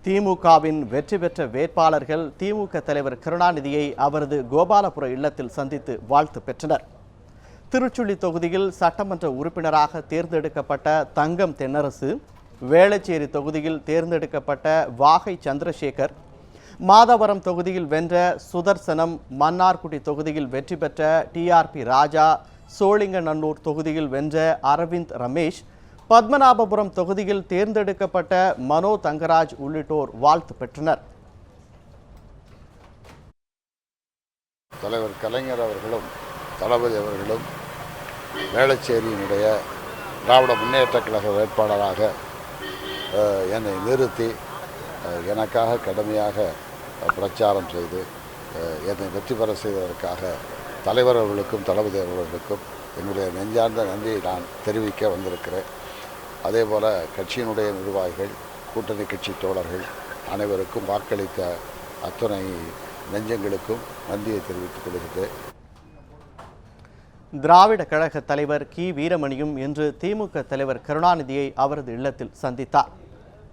திமுகவின் வெற்றி பெற்ற வேட்பாளர்கள் திமுக தலைவர் கருணாநிதியை அவரது கோபாலபுர இல்லத்தில் சந்தித்து வாழ்த்து பெற்றனர். திருச்சுழி தொகுதியில் சட்டமன்ற உறுப்பினராக தேர்ந்தெடுக்கப்பட்ட தங்கம் தென்னரசு, வேளச்சேரி தொகுதியில் தேர்ந்தெடுக்கப்பட்ட வாகை சந்திரசேகர், மாதவரம் தொகுதியில் வென்ற சுதர்சனம், மன்னார்குடி தொகுதியில் வெற்றி பெற்ற டிஆர்பி ராஜா, சோழிங்கநல்லூர் தொகுதியில் வென்ற அரவிந்த் ரமேஷ், பத்மநாபபுரம் தொகுதியில் தேர்ந்தெடுக்கப்பட்ட மனோ தங்கராஜ் உள்ளிட்டோர் வாழ்த்து பெற்றனர். தலைவர் கலைஞர் அவர்களும் தளபதி அவர்களும் வேளச்சேரியினுடைய திராவிட முன்னேற்ற கழக வேட்பாளராக என்னை நிறுத்தி எனக்காக கடுமையாக பிரச்சாரம் செய்து என்னை வெற்றி பெற செய்ததற்காக தலைவர் அவர்களுக்கும் தளபதி அவர்களுக்கும் என்னுடைய நெஞ்சார்ந்த நன்றியை நான் தெரிவிக்க வந்திருக்கிறேன். அதே போல் கட்சியினுடைய நிர்வாகிகள், கூட்டணி கட்சி தோழர்கள் அனைவருக்கும் வாக்களித்த அத்தனை நெஞ்சங்களுக்கும் நன்றியை தெரிவித்துக் கொள்கிறேன். திராவிட கழக தலைவர் கி வீரமணியும் இன்று திமுக தலைவர் கருணாநிதியை அவரது இல்லத்தில் சந்தித்தார்.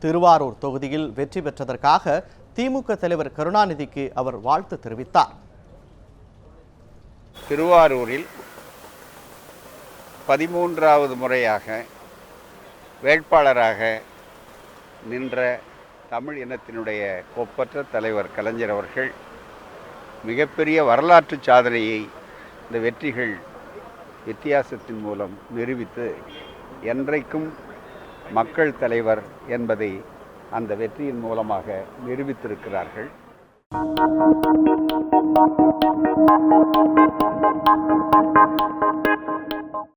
திருவாரூர் தொகுதியில் வெற்றி பெற்றதற்காக திமுக தலைவர் கருணாநிதிக்கு அவர் வாழ்த்து தெரிவித்தார். திருவாரூரில் 13வது முறையாக வேட்பாளராக நின்ற தமிழ் இனத்தினுடைய ஒப்பற்ற தலைவர் கலைஞர் அவர்கள் மிகப்பெரிய வரலாற்று சாதனையை இந்த வெற்றிகள் வித்தியாசத்தின் மூலம் நிரூபித்து என்றைக்கும் மக்கள் தலைவர் என்பதை அந்த வெற்றியின் மூலமாக நிரூபித்திருக்கிறார்கள்.